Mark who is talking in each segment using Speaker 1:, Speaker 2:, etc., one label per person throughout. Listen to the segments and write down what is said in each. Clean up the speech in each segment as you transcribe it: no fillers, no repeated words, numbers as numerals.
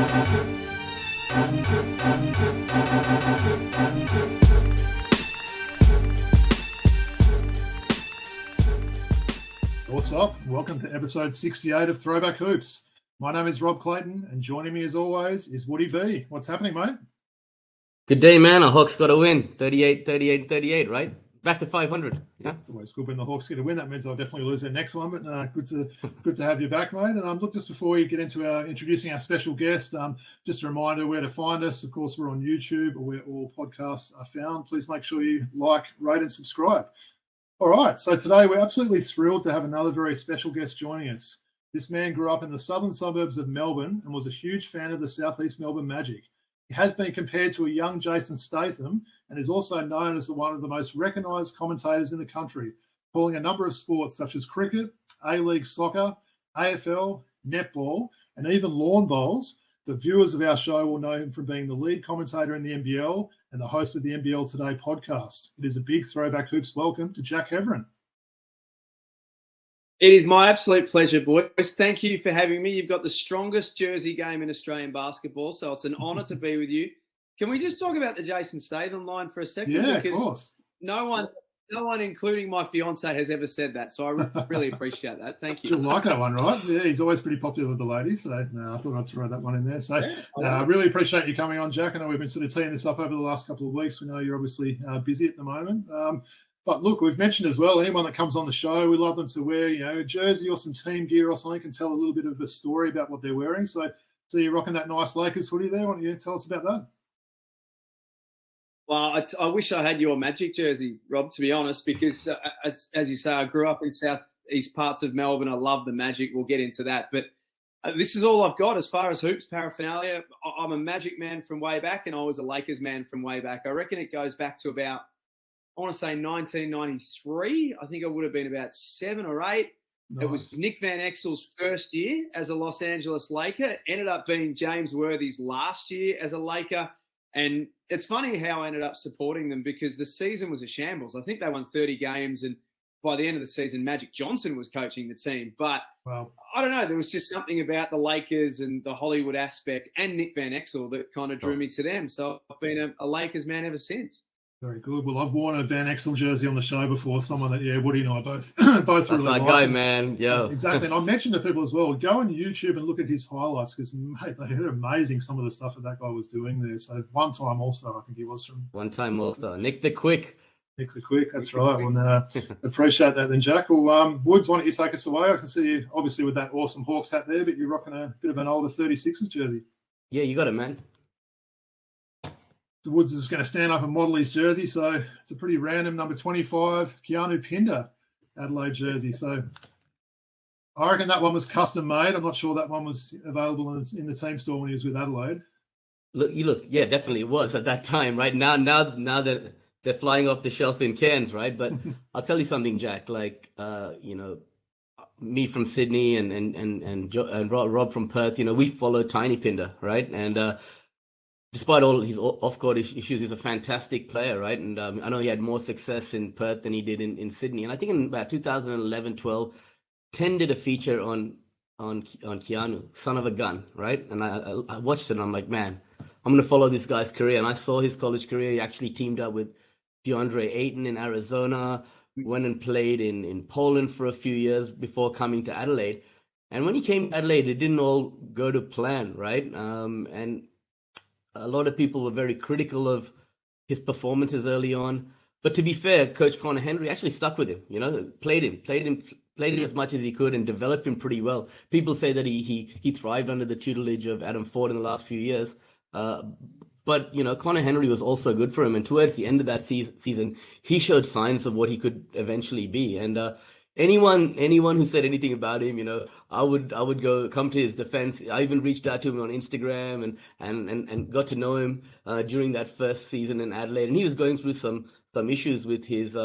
Speaker 1: What's up? Welcome to episode 68 of Throwback Hoops. My name is Rob Clayton, and joining me as always is Woody V. What's happening, mate?
Speaker 2: Good day, man. Our Hawks got a win. 38, right? Back to 500. Yeah.
Speaker 1: Always good when the Hawks get a win. That means I'll definitely lose their next one, but good to have you back, mate. And look, just before we get into introducing our special guest, just a reminder where to find us. Of course, we're on YouTube or where all podcasts are found. Please make sure you like, rate, and subscribe. All right, so today we're absolutely thrilled to have another very special guest joining us. This man grew up in the southern suburbs of Melbourne and was a huge fan of the Southeast Melbourne Magic. He has been compared to a young Jason Statham and is also known as one of the most recognised commentators in the country, calling a number of sports such as cricket, A-League soccer, AFL, netball, and even lawn bowls. The viewers of our show will know him from being the lead commentator in the NBL and the host of the NBL Today podcast. It is a big Throwback Hoops welcome to Jack Heverin.
Speaker 3: It is my absolute pleasure, boys. Thank you for having me. You've got the strongest jersey game in Australian basketball, so it's an honour to be with you. Can we just talk about the Jason Statham line for a second?
Speaker 1: Yeah,
Speaker 3: because
Speaker 1: of course.
Speaker 3: No one, including my fiance, has ever said that, so I really appreciate that. Thank you.
Speaker 1: You'll like that one, right? Yeah, he's always pretty popular with the ladies, so I thought I'd throw that one in there. So I really appreciate you coming on, Jack. I know we've been sort of teeing this up over the last couple of weeks. We know you're obviously busy at the moment. But look, we've mentioned as well, anyone that comes on the show, we love them to wear, a jersey or some team gear or something and tell a little bit of a story about what they're wearing. So you're rocking that nice Lakers hoodie there. Why don't you tell us about that?
Speaker 3: Well, I wish I had your Magic jersey, Rob, to be honest, because as you say, I grew up in southeast parts of Melbourne. I love the Magic. We'll get into that. But this is all I've got as far as hoops paraphernalia. I'm a Magic man from way back, and I was a Lakers man from way back. I reckon it goes back to about, I want to say 1993. I think I would have been about 7 or 8. Nice. It was Nick Van Exel's first year as a Los Angeles Laker. It ended up being James Worthy's last year as a Laker. And it's funny how I ended up supporting them because the season was a shambles. I think they won 30 games, and by the end of the season, Magic Johnson was coaching the team. But
Speaker 1: wow. I
Speaker 3: don't know, there was just something about the Lakers and the Hollywood aspect and Nick Van Exel that kind of drew me to them. So I've been a Lakers man ever since.
Speaker 1: Very good. Well, I've worn a Van Exel jersey on the show before. Someone that, Woody and I both
Speaker 2: That's
Speaker 1: really
Speaker 2: our
Speaker 1: like
Speaker 2: guy,
Speaker 1: him.
Speaker 2: man. Yeah,
Speaker 1: exactly. And I mentioned to people as well, go on YouTube and look at his highlights because, mate, they're amazing. Some of the stuff that guy was doing there. So one-time All-Star, I think he was from.
Speaker 2: One-time All-Star. Nick the Quick.
Speaker 1: That's right. Well, appreciate that then, Jack. Well, Woods, why don't you take us away? I can see you obviously with that awesome Hawks hat there, but you're rocking a bit of an older 36ers jersey.
Speaker 2: Yeah, you got it, man.
Speaker 1: So Woods is going to stand up and model his jersey. So it's a pretty random number 25, Keanu Pinder, Adelaide jersey. So I reckon that one was custom made. I'm not sure that one was available in the team store when he was with Adelaide.
Speaker 2: Yeah, definitely it was at that time, right? Now that they're flying off the shelf in cans, right? But I'll tell you something, Jack. Like, me from Sydney and Rob from Perth, we follow Tiny Pinder, right? And despite all his off-court issues, he's a fantastic player, right? And I know he had more success in Perth than he did in Sydney. And I think in about 2011-12, 10 did a feature on Keanu, son of a gun, right? And I watched it and I'm like, man, I'm going to follow this guy's career. And I saw his college career. He actually teamed up with DeAndre Ayton in Arizona, went and played in Poland for a few years before coming to Adelaide. And when he came to Adelaide, it didn't all go to plan, right? And a lot of people were very critical of his performances early on. But to be fair, Coach Conor Henry actually stuck with him, played him as much as he could and developed him pretty well. People say that he thrived under the tutelage of Adam Ford in the last few years. But Conor Henry was also good for him. And towards the end of that season, he showed signs of what he could eventually be. And anyone who said anything about him, I would come to his defense. I even reached out to him on Instagram and got to know him during that first season in Adelaide. And he was going through some issues with his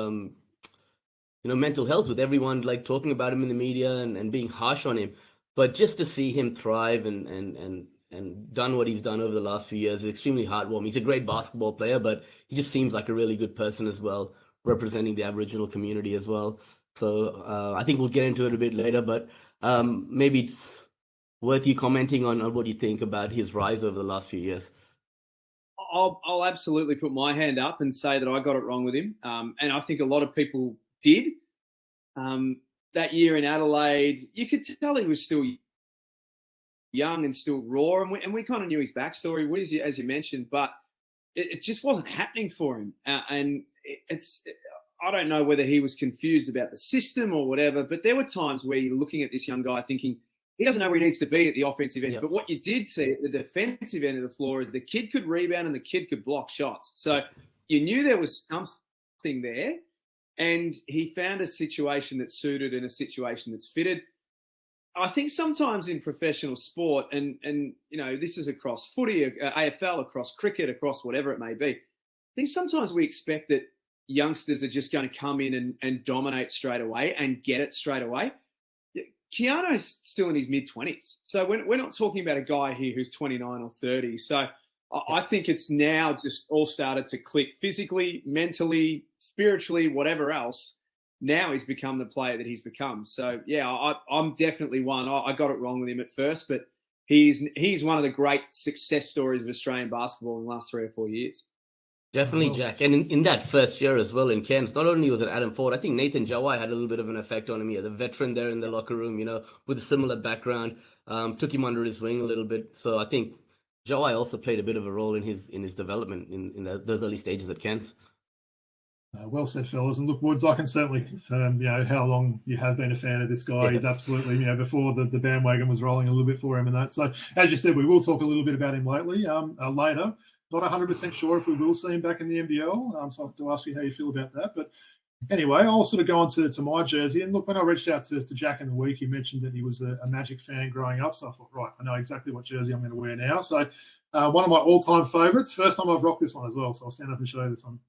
Speaker 2: mental health, with everyone like talking about him in the media and being harsh on him. But just to see him thrive and done what he's done over the last few years is extremely heartwarming. He's a great basketball player, but he just seems like a really good person as well, representing the Aboriginal community as well. So I think we'll get into it a bit later, but maybe worth you commenting on what you think about his rise over the last few years?
Speaker 3: I'll absolutely put my hand up and say that I got it wrong with him. And I think a lot of people did. That year in Adelaide, you could tell he was still young and still raw. And we kind of knew his backstory, as you mentioned, but it just wasn't happening for him. I don't know whether he was confused about the system or whatever, but there were times where you're looking at this young guy thinking, he doesn't know where he needs to be at the offensive end. Yep. But what you did see at the defensive end of the floor is the kid could rebound and the kid could block shots. So you knew there was something there, and he found a situation that suited and a situation that's fitted. I think sometimes in professional sport, and you know, this is across footy, AFL, across cricket, across whatever it may be, I think sometimes we expect that youngsters are just going to come in and dominate straight away and get it straight away. Keanu's still in his mid-20s. So we're not talking about a guy here who's 29 or 30. So I think it's now just all started to click physically, mentally, spiritually, whatever else. Now he's become the player that he's become. So, yeah, I'm definitely one. I got it wrong with him at first, but he's one of the great success stories of Australian basketball in the last 3 or 4 years.
Speaker 2: Definitely, Jack. And in that first year as well in Cairns, not only was it Adam Ford, I think Nathan Jawai had a little bit of an effect on him here. The veteran there in the locker room, you know, with a similar background, took him under his wing a little bit. So I think Jawai also played a bit of a role in his development in those early stages at Cairns.
Speaker 1: Well said, fellas. And look, Woods, I can certainly confirm, you know, how long you have been a fan of this guy. Yes. He's absolutely, you know, before the bandwagon was rolling a little bit for him and that. So, as you said, we will talk a little bit about him later. Not 100% sure if we will see him back in the NBL, so I have to ask you how you feel about that. But anyway, I'll sort of go on to my jersey. And look, when I reached out to Jack in the week, he mentioned that he was a Magic fan growing up. So I thought, right, I know exactly what jersey I'm going to wear now. So one of my all-time favourites. First time I've rocked this one as well, so I'll stand up and show you this one.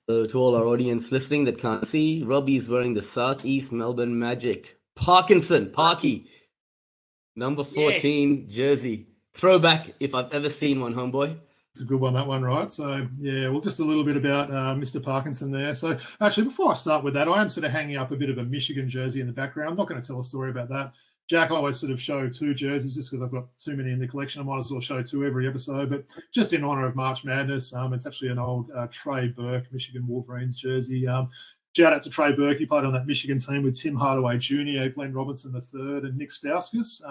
Speaker 2: So to all our audience listening that can't see, Robbie's wearing the Southeast Melbourne Magic Parkinson, Parky, number 14 jersey. Throwback, if I've ever seen one, homeboy.
Speaker 1: It's a good one, that one, right? So, yeah, well, just a little bit about Mr. Parkinson there. So, actually, before I start with that, I am sort of hanging up a bit of a Michigan jersey in the background. I'm not going to tell a story about that. Jack, I always sort of show 2 jerseys just because I've got too many in the collection. I might as well show 2 every episode. But just in honour of March Madness, it's actually an old Trey Burke, Michigan Wolverines jersey. Shout out to Trey Burke. He played on that Michigan team with Tim Hardaway Jr., Glenn Robinson III, and Nick Stauskas.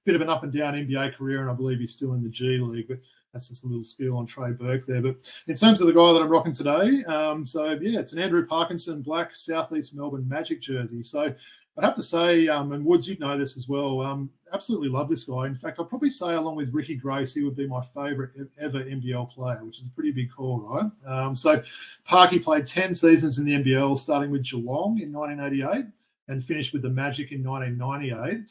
Speaker 1: Bit of an up-and-down NBA career, and I believe he's still in the G League. But that's just a little spiel on Trey Burke there. But in terms of the guy that I'm rocking today, it's an Andrew Parkinson black Southeast Melbourne Magic jersey. So I'd have to say, and Woods, you'd know this as well, absolutely love this guy. In fact, I'd probably say along with Ricky Grace, he would be my favourite ever NBL player, which is a pretty big call, right? So Parky played 10 seasons in the NBL, starting with Geelong in 1988 and finished with the Magic in 1998.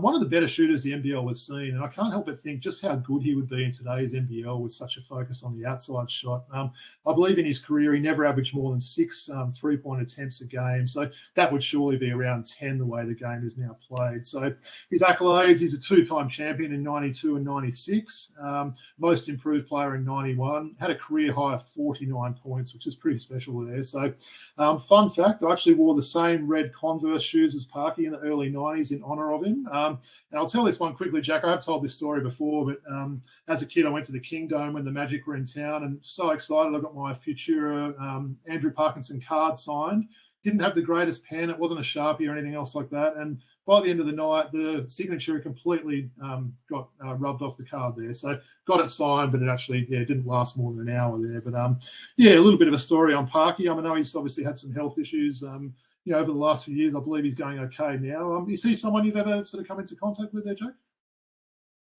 Speaker 1: One of the better shooters the NBL has seen, and I can't help but think just how good he would be in today's NBL with such a focus on the outside shot. I believe in his career he never averaged more than 6 three-point attempts a game, so that would surely be around 10 the way the game is now played. So his accolades, he's a 2-time champion in 92 and 96, most improved player in 91, had a career high of 49 points, which is pretty special there. So fun fact, I actually wore the same red Converse shoes as Parky in the early 90s in honour of him. And I'll tell this one quickly, Jack. I have told this story before, but as a kid, I went to the Kingdome when the Magic were in town, and so excited. I got my Futura Andrew Parkinson card signed. Didn't have the greatest pen. It wasn't a Sharpie or anything else like that. And by the end of the night, the signature completely got rubbed off the card there. So got it signed, but it actually didn't last more than an hour there. But a little bit of a story on Parky. I know he's obviously had some health issues. Over the last few years, I believe he's going okay now. Is he someone you've ever sort of come into contact with there, Jack?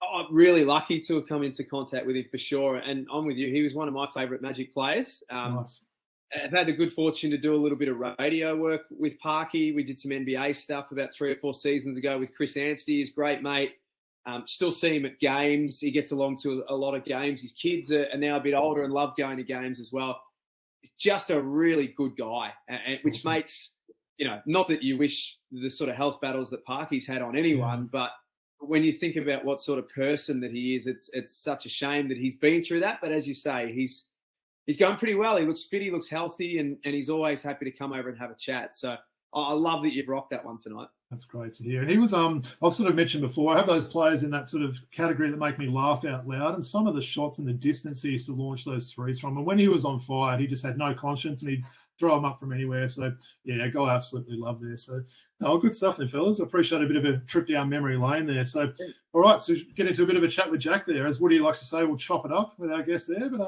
Speaker 3: I'm really lucky to have come into contact with him for sure. And I'm with you. He was one of my favourite Magic players.
Speaker 1: Nice.
Speaker 3: I've had the good fortune to do a little bit of radio work with Parky. We did some NBA stuff about 3 or 4 seasons ago with Chris Anstey, his great mate. Still see him at games. He gets along to a lot of games. His kids are now a bit older and love going to games as well. He's just a really good guy, which makes... not that you wish the sort of health battles that Parky's had on anyone, but when you think about what sort of person that he is, it's such a shame that he's been through that. But as you say, he's going pretty well. He looks fit, he looks healthy, and he's always happy to come over and have a chat. So I love that you've rocked that one tonight.
Speaker 1: That's great to hear. And he was, I've sort of mentioned before, I have those players in that sort of category that make me laugh out loud. And some of the shots and the distance he used to launch those threes from. And when he was on fire, he just had no conscience and he'd throw them up from anywhere. So, yeah, go absolutely love there. So, no, good stuff then, fellas. I appreciate a bit of a trip down memory lane there. So, all right, so get into a bit of a chat with Jack there. As Woody likes to say, we'll chop it up with our guest there. But,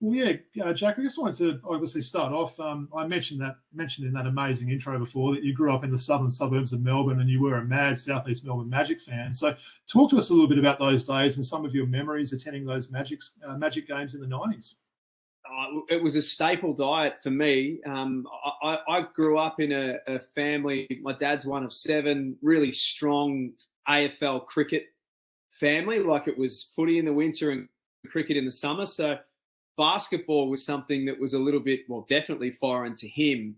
Speaker 1: well, yeah, Jack, I just wanted to obviously start off. I mentioned in that amazing intro before that you grew up in the southern suburbs of Melbourne and you were a mad Southeast Melbourne Magic fan. So talk to us a little bit about those days and some of your memories attending those Magic games in the 90s.
Speaker 3: It was a staple diet for me. I grew up in a family. My dad's one of 7, really strong AFL cricket family. Like, it was footy in the winter and cricket in the summer. So basketball was something that was a little bit, well, definitely foreign to him.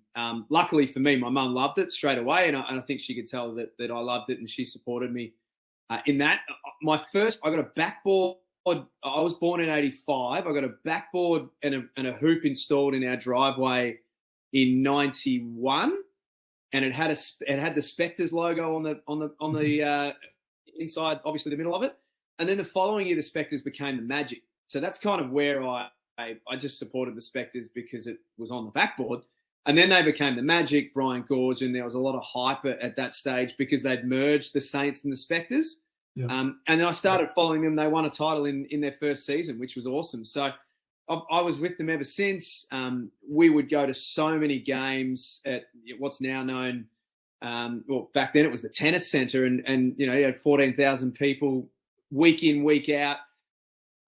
Speaker 3: Luckily for me, my mum loved it straight away, and I think she could tell that I loved it, and she supported me in that. I got a backboard. I was born in 85. I got a backboard and a hoop installed in our driveway in 91, and it had the Spectres logo on the inside, obviously the middle of it. And then the following year, the Spectres became the Magic. So that's kind of where I just supported the Spectres because it was on the backboard. And then they became the Magic, Brian Gorge, and there was a lot of hype at that stage because they'd merged the Saints and the Spectres. Yeah. And then I started following them. They won a title in their first season, which was awesome. So I was with them ever since. We would go to so many games at what's now known, well, back then it was the Tennis Centre, and you had 14,000 people week in, week out.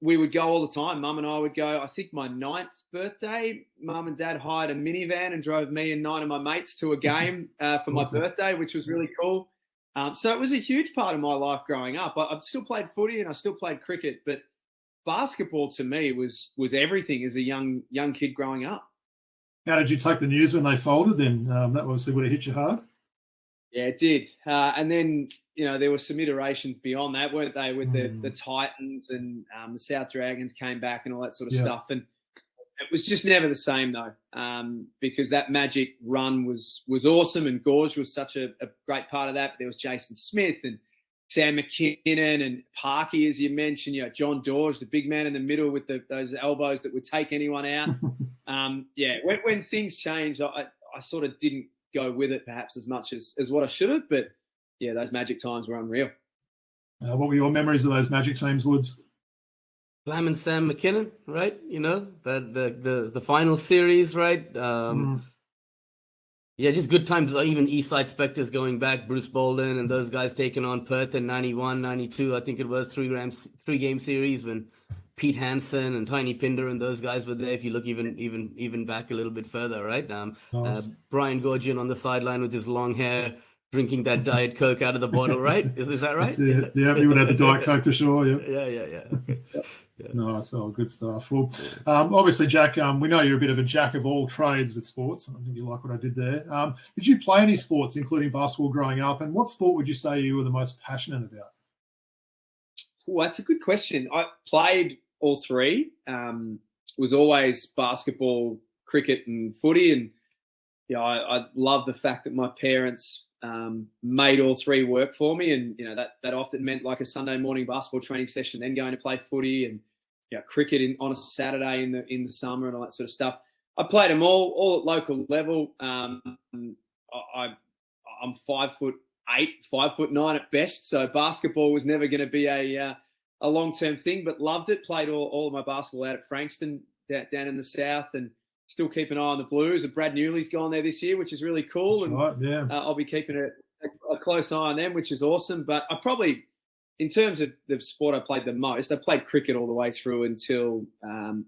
Speaker 3: We would go all the time. Mum and I would go. I think my 9th birthday, Mum and Dad hired a minivan and drove me and 9 of my mates to a game for my birthday, which was really cool. So it was a huge part of my life growing up. I still played footy and I still played cricket, but basketball to me was everything as a young kid growing up.
Speaker 1: How did you take the news when they folded then? That obviously would have hit you hard.
Speaker 3: Yeah, it did. And then, there were some iterations beyond that, weren't they, with the Titans and the South Dragons came back and all that sort of stuff. And it was just never the same, though, because that Magic run was awesome, and Gorge was such a great part of that. But there was Jason Smith and Sam McKinnon and Parky, as you mentioned, John Dorge, the big man in the middle with those elbows that would take anyone out. When things changed, I sort of didn't go with it perhaps as much as what I should have. But, yeah, those Magic times were unreal.
Speaker 1: What were your memories of those Magic teams, Woods?
Speaker 2: Slam and Sam McKinnon, right? The final series, right? Yeah, just good times. Even Eastside Spectres going back, Bruce Bolden and those guys taking on Perth in 91, 92. I think it was 3-game series when Pete Hansen and Tiny Pinder and those guys were there. If you look even back a little bit further, right? Nice. Brian Gorgian on the sideline with his long hair, drinking that Diet Coke out of the bottle, right? Is that right?
Speaker 1: Yeah, we would have the Diet Coke for sure. Yeah.
Speaker 2: Yeah. Okay.
Speaker 1: Yeah. Nice, good stuff. Well, obviously, Jack, we know you're a bit of a jack of all trades with sports. I think you like what I did there. Did you play any sports, including basketball, growing up? And what sport would you say you were the most passionate about?
Speaker 3: Oh, that's a good question. I played all three. Was always basketball, cricket, and footy. And I love the fact that my parents made all three work for me, and that often meant like a Sunday morning basketball training session, then going to play footy and cricket on a Saturday in the summer and all that sort of stuff. I played them all at local level. I'm 5'8", 5'9" at best, so basketball was never going to be a long-term thing, but loved it. Played all of my basketball out at Frankston down in the south, and still keep an eye on the Blues. And Brad Newley's gone there this year, which is really cool.
Speaker 1: That's right, yeah.
Speaker 3: I'll be keeping a close eye on them, which is awesome. But I probably, in terms of the sport I played the most, I played cricket all the way through until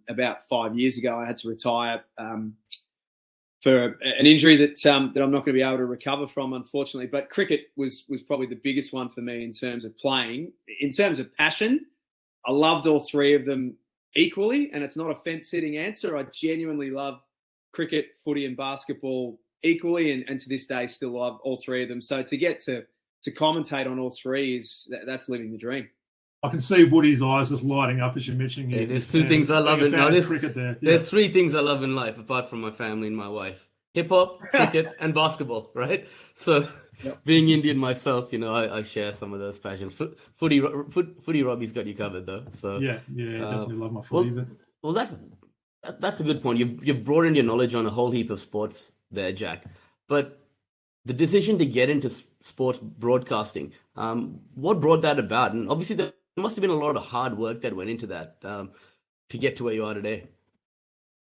Speaker 3: about 5 years ago. I had to retire for an injury that I'm not going to be able to recover from, unfortunately. But cricket was probably the biggest one for me in terms of playing. In terms of passion, I loved all three of them equally, and it's not a fence-sitting answer. I genuinely love cricket, footy, and basketball equally, and to this day still love all three of them. So to get to commentate on all three that's living the dream.
Speaker 1: I can see Woody's eyes just lighting up as you're mentioning it.
Speaker 2: Yeah, there's two things I love.
Speaker 1: There's
Speaker 2: there's three things I love in life apart from my family and my wife: hip hop, cricket, and basketball. Right? So Being Indian myself, I share some of those passions. Footy Robbie's got you covered though. So
Speaker 1: yeah, definitely love my footy.
Speaker 2: Well, that's a good point. You've broadened your knowledge on a whole heap of sports there, Jack. But the decision to get into sports broadcasting, what brought that about? And obviously there must have been a lot of hard work that went into that to get to where you are today.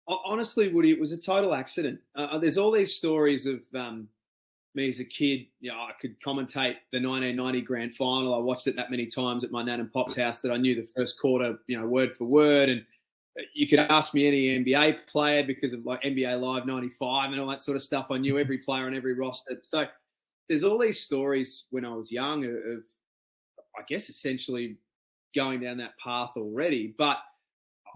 Speaker 3: Honestly, Woody, it was a total accident. There's all these stories of me as a kid. I could commentate the 1990 grand final. I watched it that many times at my nan and pop's house that I knew the first quarter, word for word. And you could ask me any NBA player because of like NBA Live 95 and all that sort of stuff. I knew every player on every roster. So there's all these stories when I was young of I guess, essentially going down that path already. But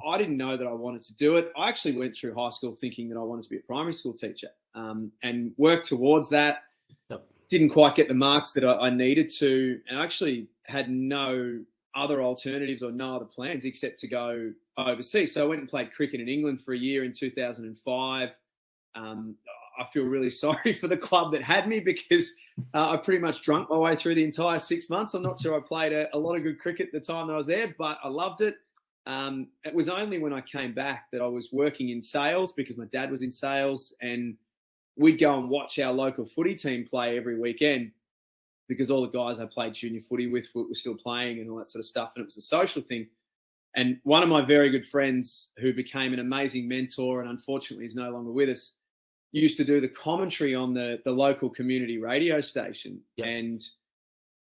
Speaker 3: I didn't know that I wanted to do it. I actually went through high school thinking that I wanted to be a primary school teacher and worked towards that.
Speaker 2: Yep.
Speaker 3: Didn't quite get the marks that I needed to, and actually had no other alternatives or no other plans except to go overseas. So I went and played cricket in England for a year in 2005. I feel really sorry for the club that had me because I pretty much drunk my way through the entire 6 months. I'm not sure I played a lot of good cricket at the time that I was there, but I loved it. It was only when I came back that I was working in sales because my dad was in sales, and we'd go and watch our local footy team play every weekend because all the guys I played junior footy with were still playing and all that sort of stuff. And it was a social thing. And one of my very good friends who became an amazing mentor and unfortunately is no longer with us used to do the commentary on the local community radio station.
Speaker 2: Yep.
Speaker 3: And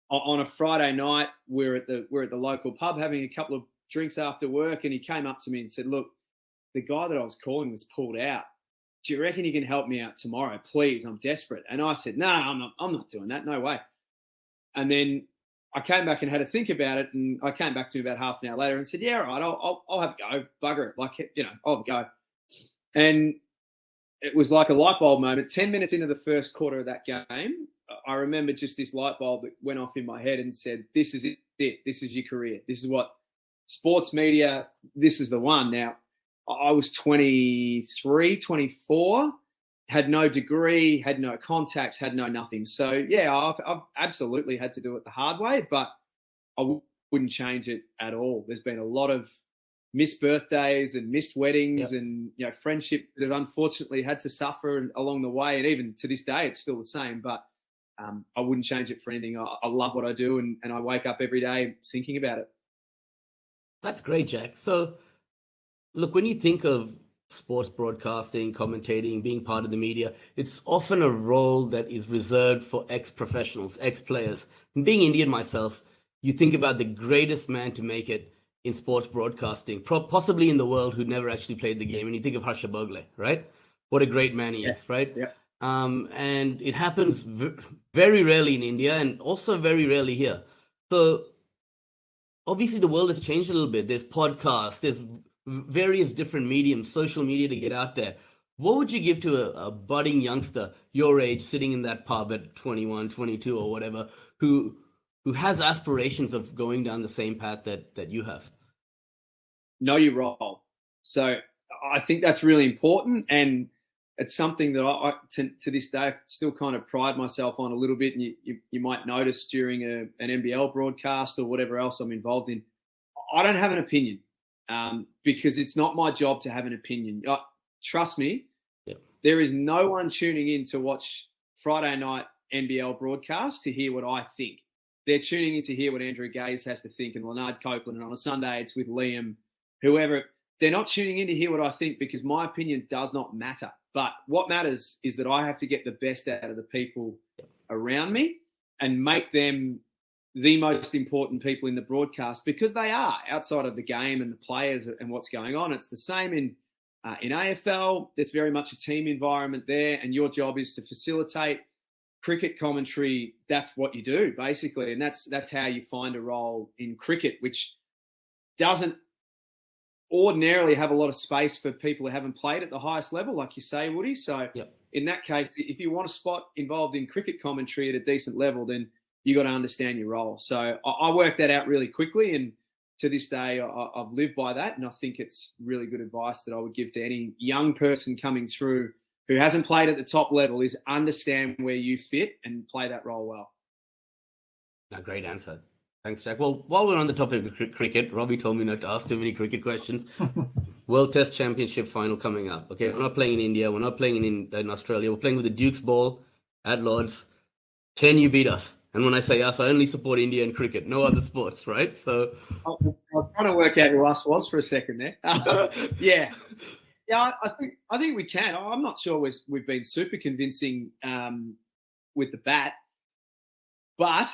Speaker 3: on a Friday night, we're at the local pub having a couple of drinks after work, and he came up to me and said, "Look, the guy that I was calling was pulled out. Do you reckon you can help me out tomorrow, please? I'm desperate." And I said, "No, I'm not doing that. No way." And then I came back and had to think about it, and I came back to him about half an hour later and said, "Yeah, all right, I'll have a go. Bugger it. I'll have a go." And it was like a light bulb moment. 10 minutes into the first quarter of that game, I remember just this light bulb that went off in my head and said, "This is it. This is your career. This is what sports media, this is the one." Now, I was 23, 24, had no degree, had no contacts, had no nothing. So, yeah, I've absolutely had to do it the hard way, but I wouldn't change it at all. There's been a lot of missed birthdays and missed weddings. Yep. And, friendships that have unfortunately had to suffer along the way. And even to this day, it's still the same, but I wouldn't change it for anything. I love what I do, and I wake up every day thinking about it.
Speaker 2: That's great, Jack. So, look, when you think of sports broadcasting, commentating, being part of the media, it's often a role that is reserved for ex-professionals, ex-players. And being Indian myself, you think about the greatest man to make it in sports broadcasting, possibly in the world, who never actually played the game. And you think of Harsha Bhogle, right? What a great man he is, right?
Speaker 3: Yeah.
Speaker 2: And it happens very rarely in India and also very rarely here. So, obviously, the world has changed a little bit. There's podcasts, there's various different mediums, social media to get out there. What would you give to a budding youngster your age sitting in that pub at 21, 22 or whatever, who has aspirations of going down the same path that you have?
Speaker 3: Know your role. So I think that's really important. And it's something that I to this day, still kind of pride myself on a little bit. And you might notice during an NBL broadcast or whatever else I'm involved in, I don't have an opinion because it's not my job to have an opinion. Trust me, There is no one tuning in to watch Friday night NBL broadcast to hear what I think. They're tuning in to hear what Andrew Gaze has to think and Leonard Copeland. And on a Sunday, it's with Liam, whoever. They're not tuning in to hear what I think because my opinion does not matter. But what matters is that I have to get the best out of the people around me and make them the most important people in the broadcast, because they are outside of the game and the players and what's going on. It's the same in AFL. There's very much a team environment there, and your job is to facilitate cricket commentary. That's what you do, basically. And that's how you find a role in cricket, which doesn't ordinarily have a lot of space for people who haven't played at the highest level, like you say, Woody. So in that case, if you want a spot involved in cricket commentary at a decent level, then you got to understand your role. So I worked that out really quickly, and to this day, I've lived by that. And I think it's really good advice that I would give to any young person coming through who hasn't played at the top level is understand where you fit and play that role well.
Speaker 2: A great answer. Thanks, Jack. Well, while we're on the topic of cricket, Robbie told me not to ask too many cricket questions. World Test Championship final coming up. Okay, we're not playing in India. We're not playing in Australia. We're playing with the Duke's ball at Lord's. Can you beat us? And when I say us, I only support India and cricket, no other sports, right? So
Speaker 3: I was trying to work out who us was for a second there. Yeah, I think we can. I'm not sure we've been super convincing with the bat, but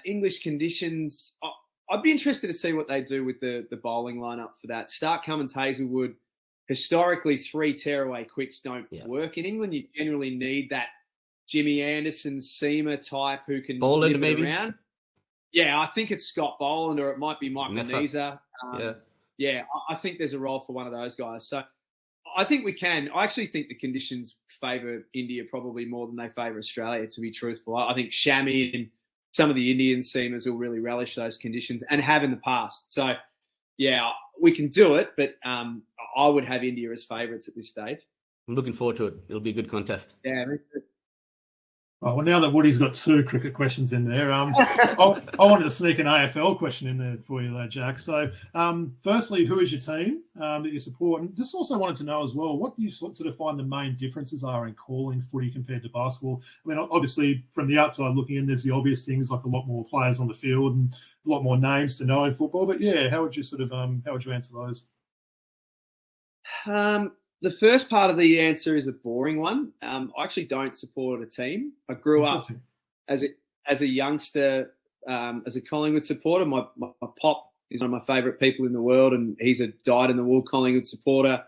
Speaker 3: English conditions. I'd be interested to see what they do with the bowling lineup for that. Stark, Cummins, Hazelwood. Historically, 3 tearaway quicks don't work in England. You generally need that Jimmy Anderson, Seamer type who can
Speaker 2: Boland,
Speaker 3: nip it
Speaker 2: maybe?
Speaker 3: around. Yeah, I think it's Scott Boland or it might be Michael Neser. Yeah, I think there's a role for one of those guys. So I think we can. I actually think the conditions favour India probably more than they favour Australia, to be truthful. I think Shami and some of the Indian seamers will really relish those conditions and have in the past. So, yeah, we can do it, but I would have India as favourites at this stage.
Speaker 2: I'm looking forward to it. It'll be a good contest.
Speaker 3: Yeah, me too.
Speaker 1: Oh, well, now that Woody's got 2 cricket questions in there, I wanted to sneak an AFL question in there for you, though, Jack. So, firstly, who is your team that you support? And just also wanted to know as well, what do you sort of find the main differences are in calling footy compared to basketball? I mean, obviously, from the outside looking in, there's the obvious things like a lot more players on the field and a lot more names to know in football. But yeah, how would you answer those?
Speaker 3: The first part of the answer is a boring one. I actually don't support a team. I grew up as a youngster, as a Collingwood supporter. My pop is one of my favourite people in the world, and he's a dyed-in-the-wool Collingwood supporter.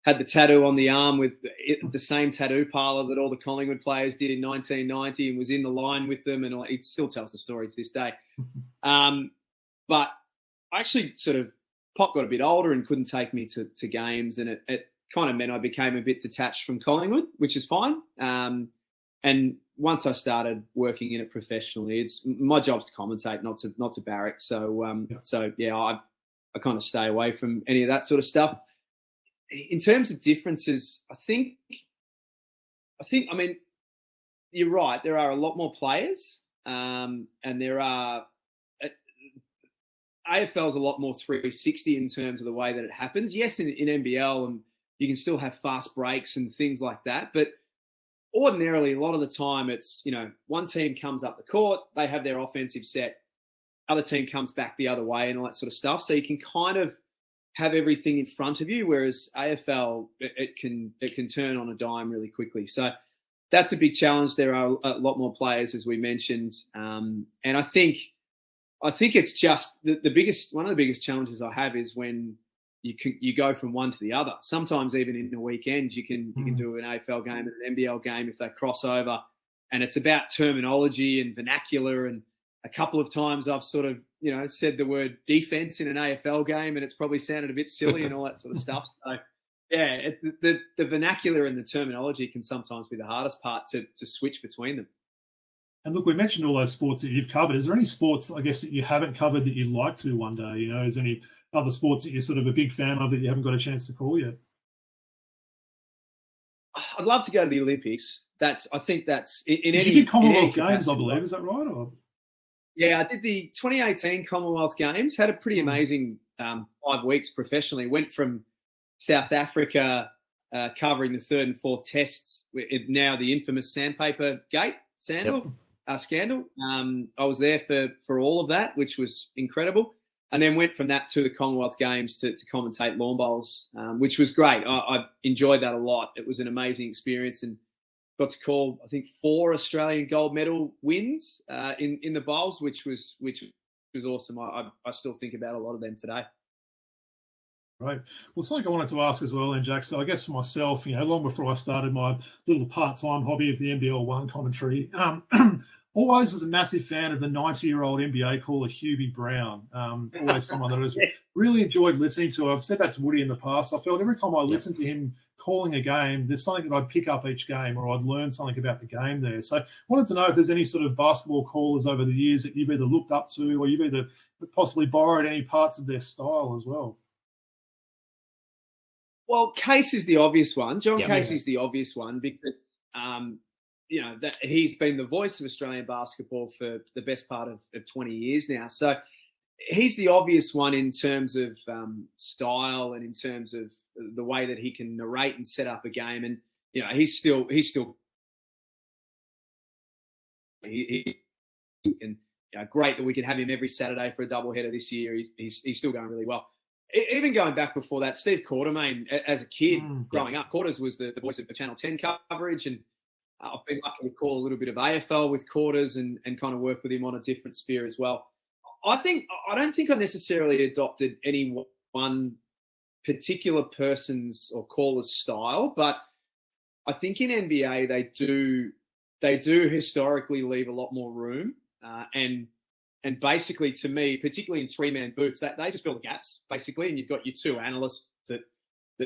Speaker 3: Had the tattoo on the arm with the same tattoo parlour that all the Collingwood players did in 1990 and was in the line with them, and he still tells the story to this day. But I actually Pop got a bit older and couldn't take me to games, and it kind of meant I became a bit detached from Collingwood, which is fine. And once I started working in it professionally, it's my job's to commentate, not to barrack. So I kind of stay away from any of that sort of stuff. In terms of differences, I mean, you're right. There are a lot more players, and there are. AFL is a lot more 360 in terms of the way that it happens. Yes, in NBL, and you can still have fast breaks and things like that. But ordinarily, a lot of the time, it's, one team comes up the court, they have their offensive set, other team comes back the other way and all that sort of stuff. So you can kind of have everything in front of you, whereas AFL, it can turn on a dime really quickly. So that's a big challenge. There are a lot more players, as we mentioned. And I think it's just one of the biggest challenges I have is when you go from one to the other. Sometimes even in the weekend, you can do an AFL game and an NBL game if they cross over, and it's about terminology and vernacular. And a couple of times I've sort of said the word defense in an AFL game, and it's probably sounded a bit silly and all that sort of stuff. So yeah, the vernacular and the terminology can sometimes be the hardest part to switch between them.
Speaker 1: And look, we mentioned all those sports that you've covered. Is there any sports, I guess, that you haven't covered that you'd like to one day? Is there any other sports that you're sort of a big fan of that you haven't got a chance to call yet?
Speaker 3: I'd love to go to the Olympics. I think that's in any.
Speaker 1: You did Commonwealth Games, I believe. Is that right? Or?
Speaker 3: Yeah, I did the 2018 Commonwealth Games. Had a pretty amazing 5 weeks professionally. Went from South Africa covering the 3rd and 4th tests. Now the infamous sandpaper gate scandal. I was there for all of that, which was incredible. And then went from that to the Commonwealth Games to commentate lawn bowls, which was great. I enjoyed that a lot. It was an amazing experience, and got to call, I think, 4 Australian gold medal wins in the bowls, which was awesome. I still think about a lot of them today.
Speaker 1: Right. Well, something I wanted to ask as well, then, Jack. So I guess for myself, long before I started my little part-time hobby of the NBL 1 commentary, always was a massive fan of the 90-year-old NBA caller, Hubie Brown. Always someone that I just really enjoyed listening to. I've said that to Woody in the past. I felt every time I listened to him calling a game, there's something that I'd pick up each game, or I'd learn something about the game there. So I wanted to know if there's any sort of basketball callers over the years that you've either looked up to, or you've either possibly borrowed any parts of their style as well.
Speaker 3: Well, Case is the obvious one. John
Speaker 2: Yeah.
Speaker 3: Casey is the obvious one because, that he's been the voice of Australian basketball for the best part of 20 years now. So he's the obvious one in terms of style and in terms of the way that he can narrate and set up a game. And, he's still and great that we can have him every Saturday for a doubleheader this year. He's still going really well. Even going back before that, Steve Quartermain, as a kid growing up, Quarters was the voice of the Channel 10 coverage, and I've been lucky to call a little bit of AFL with Quarters and kind of work with him on a different sphere as well. I don't think I necessarily adopted any one particular person's or caller's style, but I think in NBA they do historically leave a lot more room, and basically, to me, particularly in three-man booths, that they just fill the gaps, basically. And you've got your two analysts that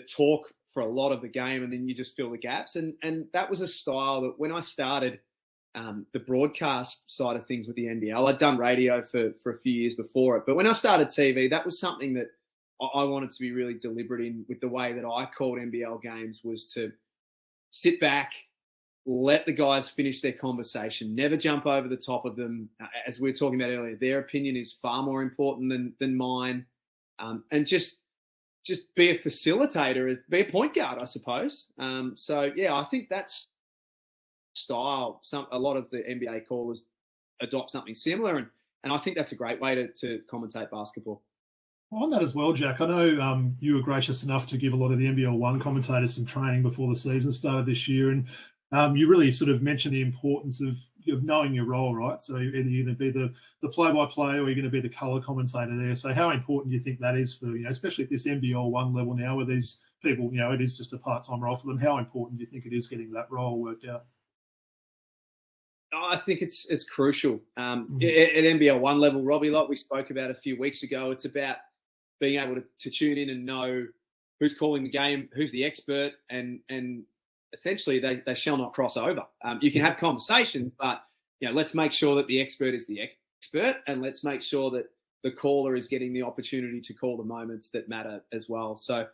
Speaker 3: talk for a lot of the game, and then you just fill the gaps. And that was a style that when I started the broadcast side of things with the NBL, I'd done radio for a few years before it. But when I started TV, that was something that I wanted to be really deliberate in with the way that I called NBL games, was to sit back, let the guys finish their conversation, never jump over the top of them. As we were talking about earlier, their opinion is far more important than mine. And just be a facilitator, be a point guard, I suppose. I think that's style. A lot of the NBA callers adopt something similar. And I think that's a great way to commentate basketball.
Speaker 1: On that as well, Jack, I know you were gracious enough to give a lot of the NBL 1 commentators some training before the season started this year. And you really sort of mentioned the importance of knowing your role, right? So either you're going to be the play-by-play or you're going to be the colour commentator there. So how important do you think that is for, especially at this NBL 1 level now where these people, it is just a part-time role for them. How important do you think it is getting that role worked out?
Speaker 3: I think it's crucial. At NBL 1 level, Robbie, like we spoke about a few weeks ago, it's about being able to tune in and know who's calling the game, who's the expert, and essentially they shall not cross over. You can have conversations, but let's make sure that the expert is the expert, and let's make sure that the caller is getting the opportunity to call the moments that matter as well. So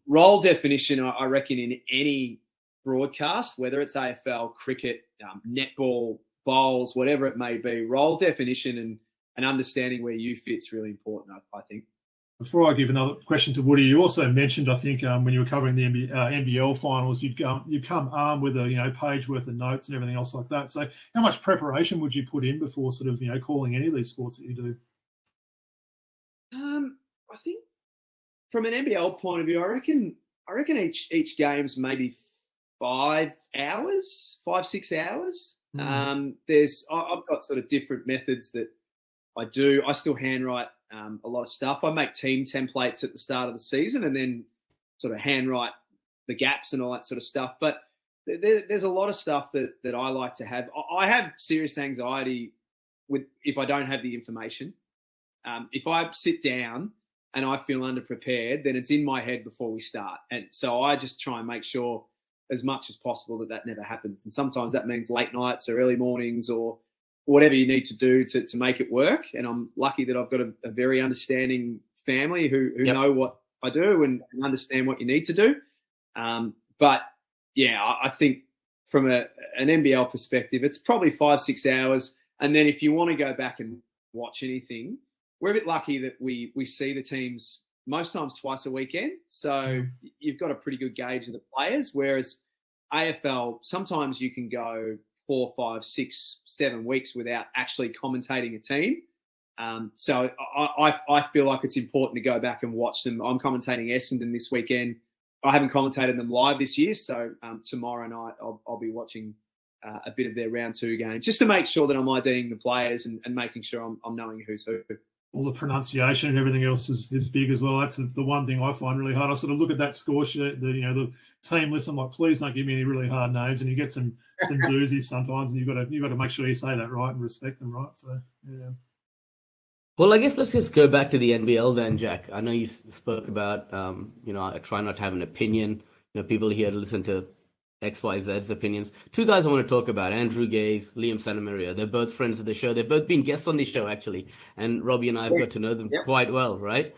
Speaker 3: role definition, I reckon, in any broadcast, whether it's AFL, cricket, netball, bowls, whatever it may be, role definition and understanding where you fit is really important, I think.
Speaker 1: Before I give another question to Woody, you also mentioned, I think, when you were covering the NBL finals, you'd come armed with a page worth of notes and everything else like that. So how much preparation would you put in before sort of calling any of these sports that you do?
Speaker 3: I think from an NBL point of view, I reckon each game's maybe 5 hours, 6 hours. I've got sort of different methods that I do. I still handwrite a lot of stuff. I make team templates at the start of the season and then sort of handwrite the gaps and all that sort of stuff. But there's a lot of stuff that I like to have. I have serious anxiety if I don't have the information. If I sit down and I feel underprepared, then it's in my head before we start. And so I just try and make sure as much as possible that never happens. And sometimes that means late nights or early mornings or whatever you need to do to make it work. And I'm lucky that I've got a very understanding family who know what I do and understand what you need to do. But yeah, I think from an NBL perspective, it's probably 5-6 hours. And then if you want to go back and watch anything, we're a bit lucky that we see the teams most times twice a weekend. So you've got a pretty good gauge of the players, whereas AFL, sometimes you can go 4, 5, 6, 7 weeks without actually commentating a team. So I feel like it's important to go back and watch them. I'm commentating Essendon this weekend. I haven't commentated them live this year, so tomorrow night I'll be watching a bit of their round 2 game just to make sure that I'm IDing the players and making sure I'm knowing who's who.
Speaker 1: All the pronunciation and everything else is big as well. That's the one thing I find really hard. I sort of look at that score sheet, the team list. I'm like, please don't give me any really hard names. And you get some doozies sometimes, and you've got to make sure you say that right and respect them right. So yeah.
Speaker 2: Well, I guess let's just go back to the NBL then, Jack. I know you spoke about I try not to have an opinion. People here to listen to XYZ's opinions. 2 guys I want to talk about, Andrew Gaze, Liam Santamaria. They're both friends of the show. They've both been guests on the show, actually. And Robbie and I have got to know them quite well, right?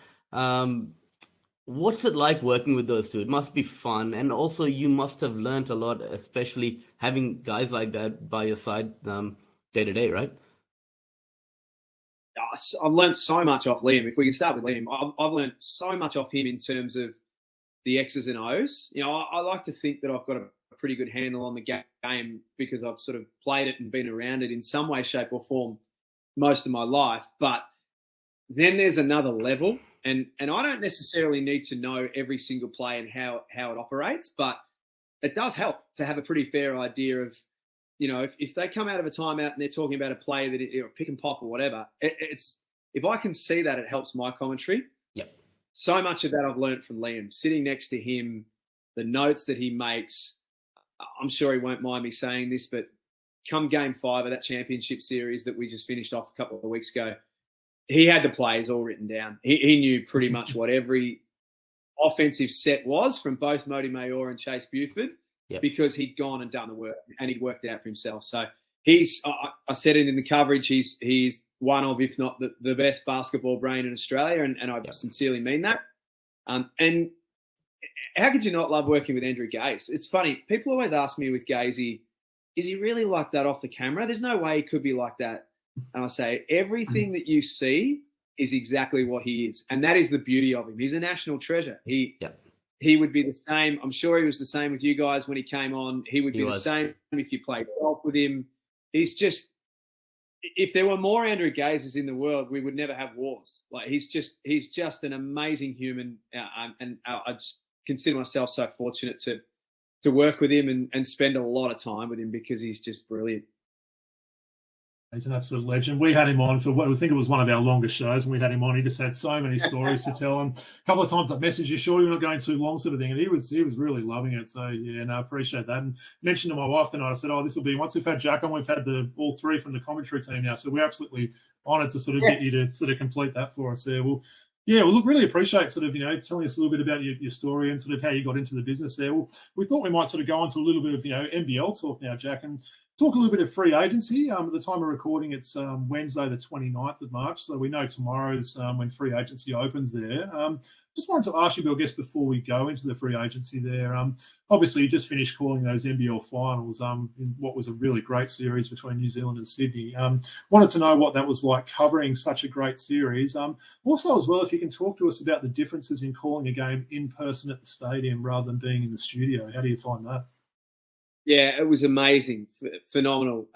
Speaker 2: What's it like working with those two? It must be fun, and also you must have learned a lot, especially having guys like that by your side day to day, right?
Speaker 3: I've learned so much off Liam. If we can start with Liam, I've learned so much off him in terms of the X's and O's. You know, I like to think that I've got a pretty good handle on the game because I've sort of played it and been around it in some way, shape, or form most of my life. But then there's another level, and I don't necessarily need to know every single play and how it operates, but it does help to have a pretty fair idea of, you know, if they come out of a timeout and they're talking about a play that or pick and pop or whatever, it's if I can see that, it helps my commentary.
Speaker 2: Yep.
Speaker 3: So much of that I've learned from Liam, sitting next to him, the notes that he makes. I'm sure he won't mind me saying this, but come game 5 of that championship series that we just finished off a couple of weeks ago, he had the plays all written down. He knew pretty much what every offensive set was from both Modi Mayor and Chase Buford. Yep. Because he'd gone and done the work and he'd worked it out for himself. So I said it in the coverage, he's one of, if not the best basketball brain in Australia, and I sincerely mean that. And how could you not love working with Andrew Gaze? It's funny, people always ask me with Gazey, is he really like that off the camera? There's no way he could be like that. And I say, everything that you see is exactly what he is. And that is the beauty of him. He's a national treasure. He would be the same. I'm sure he was the same with you guys when he came on. He would be the same if you played golf with him. He's just, if there were more Andrew Gazes in the world, we would never have wars. Like he's just an amazing human. And I just consider myself so fortunate to work with him and spend a lot of time with him because he's just brilliant.
Speaker 1: He's an absolute legend. We had him on for what I think it was one of our longest shows, and we had him on. He just had so many stories to tell. And a couple of times I messaged you, sure you're not going too long, sort of thing. And he was really loving it. So yeah, no, I appreciate that. And mentioned to my wife tonight, I said, this will be, once we've had Jack on, we've had all 3 from the commentary team now. So we're absolutely honoured to sort of get you to sort of complete that for us there. Well, look, really appreciate sort of, telling us a little bit about your story and sort of how you got into the business there. Well, we thought we might sort of go into a little bit of, NBL talk now, Jack, and talk a little bit of free agency. At the time of recording, it's Wednesday, the 29th of March. So we know tomorrow's when free agency opens there. Just wanted to ask you, Bill, I guess, before we go into the free agency there, obviously you just finished calling those NBL finals in what was a really great series between New Zealand and Sydney. Wanted to know what that was like covering such a great series. Also, as well, if you can talk to us about the differences in calling a game in person at the stadium rather than being in the studio. How do you find that?
Speaker 3: Yeah, it was amazing, phenomenal.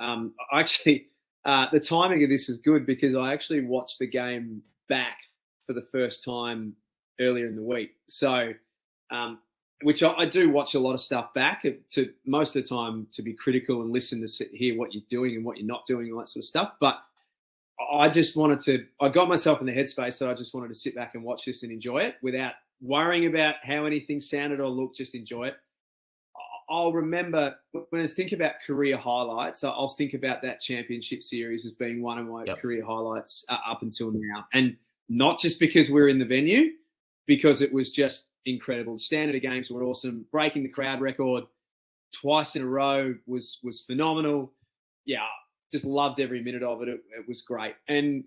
Speaker 3: Actually, the timing of this is good because I actually watched the game back for the first time earlier in the week. So, which I do watch a lot of stuff back to most of the time to be critical and listen to hear what you're doing and what you're not doing and all that sort of stuff. But I just I got myself in the headspace that I just wanted to sit back and watch this and enjoy it without worrying about how anything sounded or looked, just enjoy it. I'll remember when I think about career highlights, I'll think about that championship series as being one of my career highlights up until now. And not just because we're in the venue, because it was just incredible. The standard of games were awesome. Breaking the crowd record twice in a row was phenomenal. Yeah, just loved every minute of it. It was great. And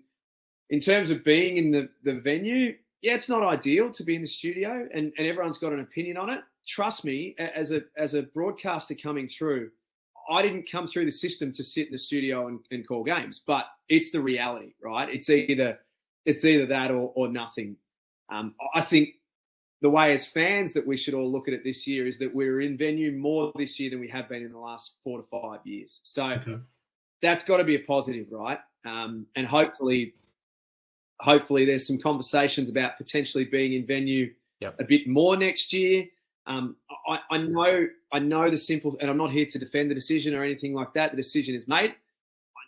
Speaker 3: in terms of being in the venue, yeah, it's not ideal to be in the studio and everyone's got an opinion on it. Trust me, as a broadcaster coming through, I didn't come through the system to sit in the studio and call games, but it's the reality, right? It's either that or nothing. I think the way as fans that we should all look at it this year is that we're in venue more this year than we have been in the last 4 to 5 years. So that's got to be a positive, right? And hopefully there's some conversations about potentially being in venue a bit more next year. I know the simple, and I'm not here to defend the decision or anything like that. The decision is made.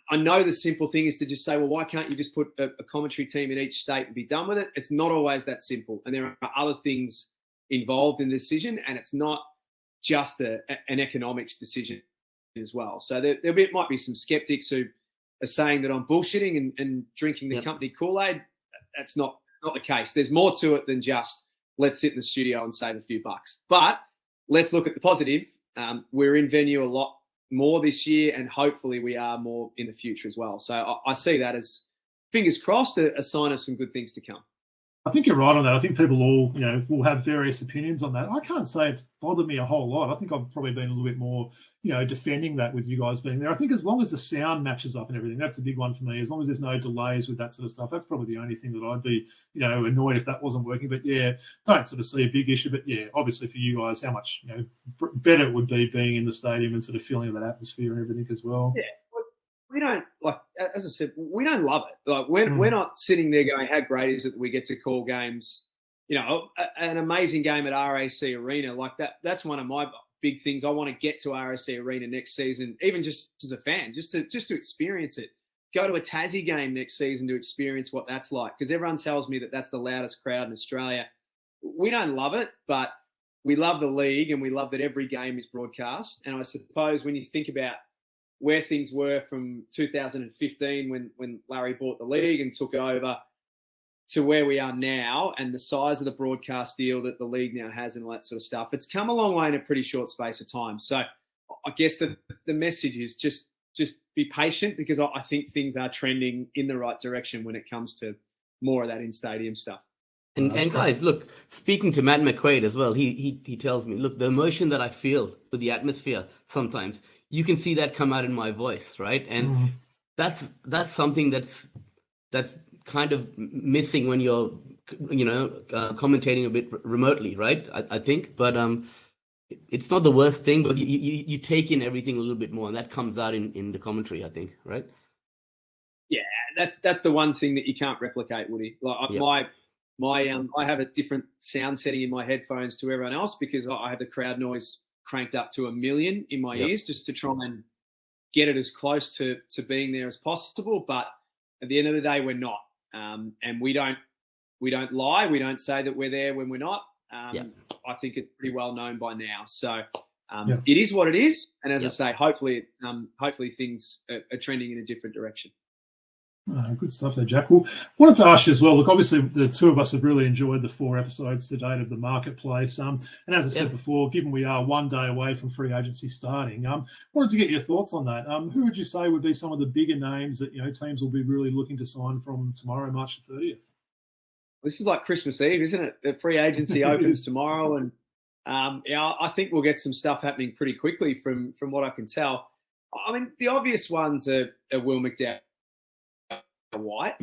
Speaker 3: I know the simple thing is to just say, well, why can't you just put a commentary team in each state and be done with it? It's not always that simple. And there are other things involved in the decision, and it's not just an economics decision as well. So there might be some skeptics who are saying that I'm bullshitting and drinking the company Kool-Aid. That's not the case. There's more to it than just let's sit in the studio and save a few bucks. But let's look at the positive. We're in venue a lot more this year, and hopefully we are more in the future as well. So I see that as, fingers crossed, a sign of some good things to come.
Speaker 1: I think you're right on that. I think people all, will have various opinions on that. I can't say it's bothered me a whole lot. I think I've probably been a little bit more, defending that with you guys being there. I think as long as the sound matches up and everything, that's the big one for me. As long as there's no delays with that sort of stuff, that's probably the only thing that I'd be, annoyed if that wasn't working. But yeah, don't sort of see a big issue. But yeah, obviously for you guys, how much, better it would be being in the stadium and sort of feeling that atmosphere and everything as well.
Speaker 3: Yeah. We don't, like, as I said, we don't love it. Like, we're not sitting there going, how great is it that we get to call games, an amazing game at RAC Arena. Like, that's one of my big things. I want to get to RAC Arena next season, even just as a fan, just to experience it. Go to a Tassie game next season to experience what that's like, because everyone tells me that that's the loudest crowd in Australia. We don't love it, but we love the league and we love that every game is broadcast. And I suppose when you think about where things were from 2015 when Larry bought the league and took over to where we are now and the size of the broadcast deal that the league now has and all that sort of stuff, it's come a long way in a pretty short space of time. So I guess the message is just be patient, because I think things are trending in the right direction when it comes to more of that in-stadium stuff.
Speaker 2: And guys, look, speaking to Matt McQuaid as well, he tells me, look, the emotion that I feel with the atmosphere sometimes, you can see that come out in my voice, right? And that's something that's kind of missing when you're, commentating a bit remotely, right? I think, but it's not the worst thing, but you take in everything a little bit more, and that comes out in the commentary, I think, right?
Speaker 3: Yeah, that's the one thing that you can't replicate, Woody. Like I have a different sound setting in my headphones to everyone else because I have the crowd noise cranked up to 1 million in my ears just to try and get it as close to being there as possible. But at the end of the day, we're not. And we don't lie. We don't say that we're there when we're not. I think it's pretty well known by now. So it is what it is. And as I say, hopefully things are trending in a different direction.
Speaker 1: Good stuff there, Jack. Well, wanted to ask you as well, look, obviously the two of us have really enjoyed the 4 episodes to date of the Marketplace. And as I said before, given we are 1 day away from free agency starting, wanted to get your thoughts on that. Who would you say would be some of the bigger names that, teams will be really looking to sign from tomorrow, March the 30th?
Speaker 3: This is like Christmas Eve, isn't it? The free agency opens tomorrow. And I think we'll get some stuff happening pretty quickly from what I can tell. I mean, the obvious ones are Will McDowell White.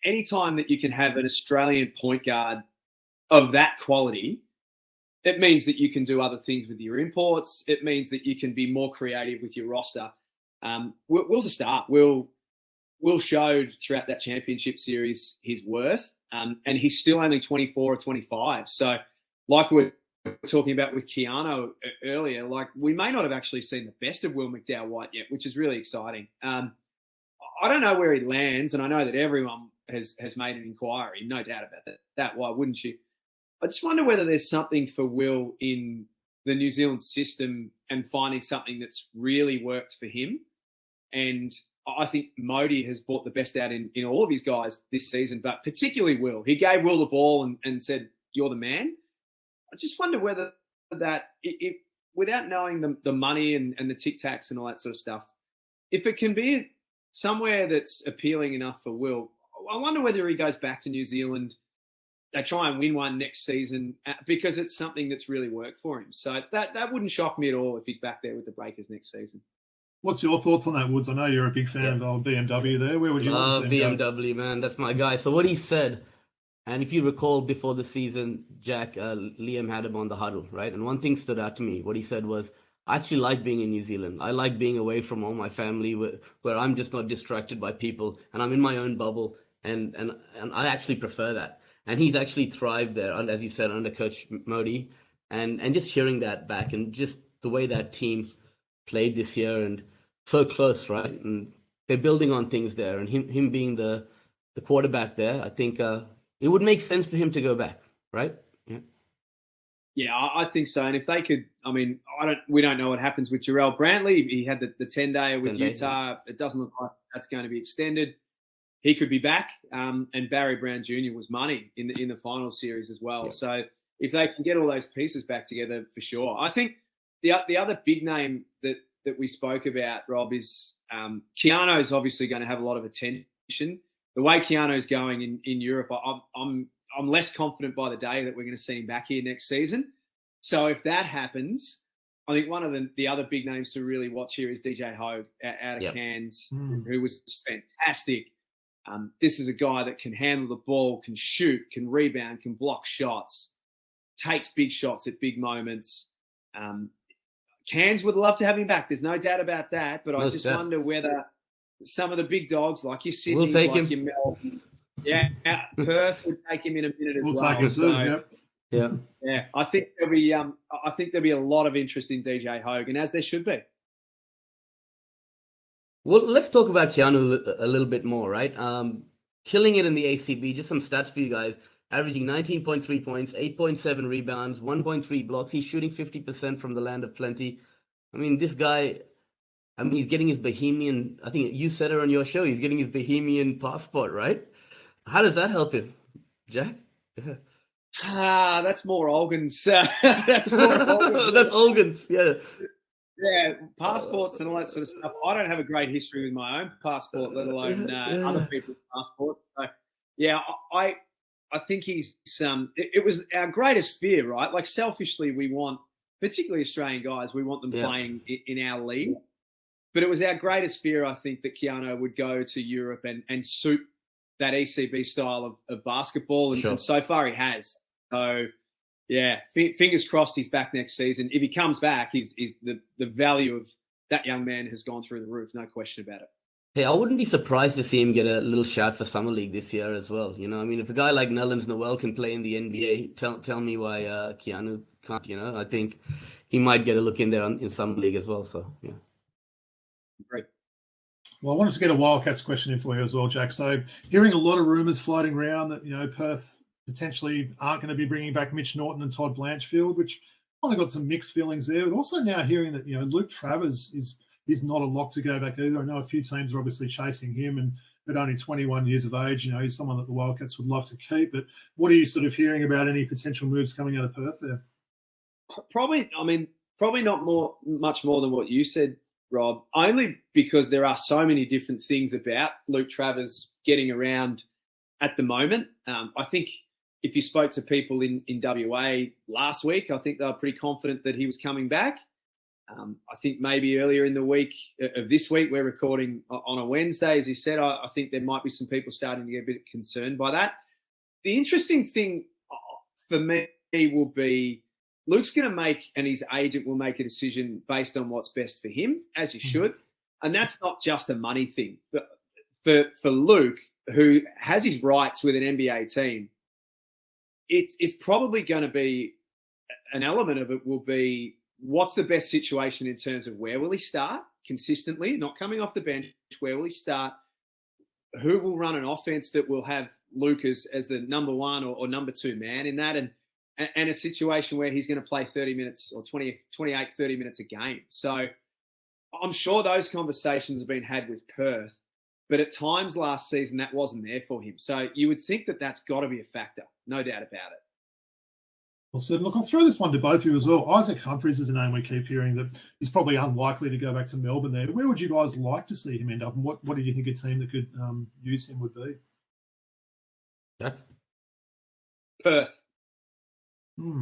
Speaker 3: Anytime that you can have an Australian point guard of that quality, it means that you can do other things with your imports. It means that you can be more creative with your roster. Will's a start. Will showed throughout that championship series his worth, and he's still only 24 or 25. So like we're talking about with Keanu earlier, like we may not have actually seen the best of Will McDowell White yet, which is really exciting. I don't know where he lands, and I know that everyone has made an inquiry, no doubt about that. Why wouldn't you? I just wonder whether there's something for Will in the New Zealand system and finding something that's really worked for him. And I think Modi has brought the best out in all of his guys this season, but particularly Will. He gave Will the ball and said, "You're the man." I just wonder whether that, without knowing the money and the tic-tacs and all that sort of stuff, if it can be somewhere that's appealing enough for Will, I wonder whether he goes back to New Zealand. They try and win one next season because it's something that's really worked for him. So that wouldn't shock me at all if he's back there with the Breakers next season.
Speaker 1: What's your thoughts on that, Woods? I know you're a big fan of old BMW there. Where would you
Speaker 2: love BMW, man? That's my guy. So what he said, and if you recall before the season, Jack, Liam had him on the huddle, right? And one thing stood out to me. What he said was, I actually like being in New Zealand. I like being away from all my family where I'm just not distracted by people and I'm in my own bubble. And I actually prefer that. And he's actually thrived there, as you said, under Coach Modi. And just hearing that back and just the way that team played this year and so close, right? And they're building on things there. And him being the quarterback there, I think it would make sense for him to go back, right? Yeah.
Speaker 3: Yeah, I think so. And if they could, I mean, we don't know what happens with Jarrell Brantley. He had the 10-day with Utah. It doesn't look like that's going to be extended. He could be back. And Barry Brown Jr. was money in the final series as well. Yeah. So if they can get all those pieces back together, for sure. I think the other big name that we spoke about, Rob, is Keanu is obviously going to have a lot of attention. The way Keanu's going in Europe, I'm less confident by the day that we're going to see him back here next season. So if that happens, I think one of the other big names to really watch here is DJ Hogue out of Cairns, who was fantastic. This is a guy that can handle the ball, can shoot, can rebound, can block shots, takes big shots at big moments. Cairns would love to have him back. There's no doubt about that. But I just wonder whether some of the big dogs, like your Sydney, like your Melbourne, Perth would take him in a minute as well.
Speaker 1: Take us soon,
Speaker 3: yeah. I think there'll be a lot of interest in DJ Hogue, and as there should be.
Speaker 2: Well, let's talk about Keanu a little bit more, right? Killing it in the ACB. Just some stats for you guys. Averaging 19.3 points, 8.7 rebounds, 1.3 blocks. He's shooting 50% from the land of plenty. I mean, this guy, he's getting his Bohemian, I think you said it on your show, he's getting his Bohemian passport, right? How does that help him, Jack?
Speaker 3: That's more Olgun's. That's
Speaker 2: Olgun's, yeah.
Speaker 3: Yeah, passports and all that sort of stuff. I don't have a great history with my own passport, let alone other people's passports. So, yeah, I think he's it was our greatest fear, right? Like selfishly, we want, particularly Australian guys, we want them playing in our league. But it was our greatest fear, I think, that Keanu would go to Europe and suit that ECB style of basketball. And so far he has. So, yeah, fingers crossed he's back next season. If he comes back, the value of that young man has gone through the roof, no question about it.
Speaker 2: Hey, I wouldn't be surprised to see him get a little shout for Summer League this year as well. You know, I mean, if a guy like Nellens Noel can play in the NBA, tell me why Keanu can't, you know. I think he might get a look in there in Summer League as well. So, yeah.
Speaker 3: Great.
Speaker 1: Well, I wanted to get a Wildcats question in for you as well, Jack. So hearing a lot of rumours floating around that, you know, Perth potentially aren't going to be bringing back Mitch Norton and Todd Blanchfield, which kind of got some mixed feelings there. But also now hearing that, you know, Luke Travers is not a lock to go back either. I know a few teams are obviously chasing him, and at only 21 years of age, you know, he's someone that the Wildcats would love to keep. But what are you sort of hearing about any potential moves coming out of Perth there?
Speaker 3: Probably not much more than what you said, Rob, only because there are so many different things about Luke Travers getting around at the moment. I think if you spoke to people in WA last week, I think they were pretty confident that he was coming back. I think maybe earlier in the week of this week, we're recording on a Wednesday, as you said, I think there might be some people starting to get a bit concerned by that. The interesting thing for me will be Luke's going to make, and his agent will make a decision based on what's best for him, as he should. And that's not just a money thing. But for Luke, who has his rights with an NBA team, it's probably going to be, an element of it will be, what's the best situation in terms of where will he start consistently, not coming off the bench, where will he start, who will run an offense that will have Luke as the number one or number two man in that, and a situation where he's going to play 30 minutes or 28, 30 minutes a game. So I'm sure those conversations have been had with Perth, but at times last season that wasn't there for him. So you would think that that's got to be a factor, no doubt about it.
Speaker 1: Well, so look, I'll throw this one to both of you as well. Isaac Humphries is a name we keep hearing that he's probably unlikely to go back to Melbourne there. Where would you guys like to see him end up, and what do you think a team that could use him would be?
Speaker 2: Jack?
Speaker 3: Perth.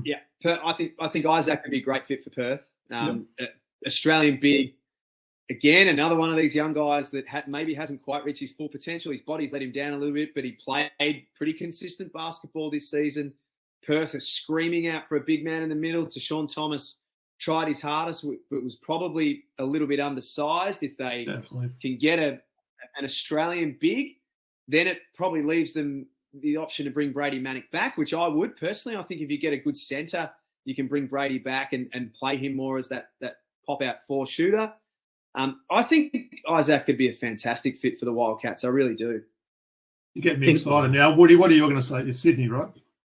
Speaker 3: Yeah, Perth, I think Isaac would be a great fit for Perth. Australian big, again, another one of these young guys that maybe hasn't quite reached his full potential. His body's let him down a little bit, but he played pretty consistent basketball this season. Perth is screaming out for a big man in the middle. Sean Thomas tried his hardest, but was probably a little bit undersized. If they can get an Australian big, then it probably leaves them the option to bring Brady Manick back, which I would personally. I think if you get a good centre, you can bring Brady back and play him more as that pop-out four shooter. I think Isaac could be a fantastic fit for the Wildcats. I really do.
Speaker 1: You get me excited now. Woody, what are you going to say? It's Sydney, right?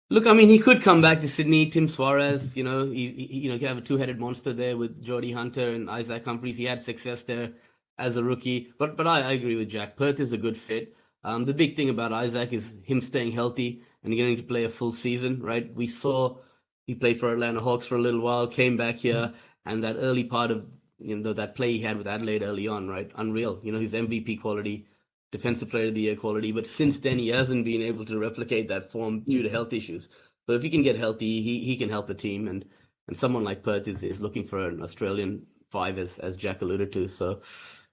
Speaker 2: Look, I mean, he could come back to Sydney. Tim Suarez, you know, he could have a two-headed monster there with Geordie Hunter and Isaac Humphries. He had success there as a rookie. But I agree with Jack. Perth is a good fit. The big thing about Isaac is him staying healthy and getting to play a full season, right? We saw he played for Atlanta Hawks for a little while, came back here, and that early part of, you know, that play he had with Adelaide early on, right? Unreal. You know, his MVP quality. Defensive Player of the Year quality, but since then he hasn't been able to replicate that form due to health issues. So if he can get healthy, he can help the team, and someone like Perth is looking for an Australian 5, as Jack alluded to. So,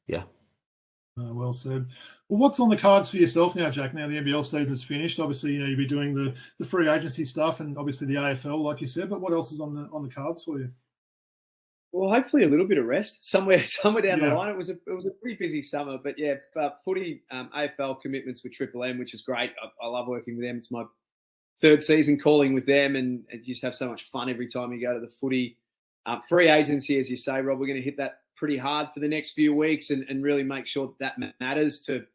Speaker 2: yeah.
Speaker 1: Well said. Well, what's on the cards for yourself now, Jack? Now the NBL season's finished. Obviously, you'll be doing the free agency stuff, and obviously the AFL, like you said. But what else is on the cards for you?
Speaker 3: Well, hopefully a little bit of rest somewhere down the line. It was a pretty busy summer, but yeah, footy, AFL commitments with Triple M, which is great. I love working with them. It's my 3rd season calling with them, and you just have so much fun every time you go to the footy. Free agency, as you say, Rob, we're going to hit that pretty hard for the next few weeks and really make sure that matters to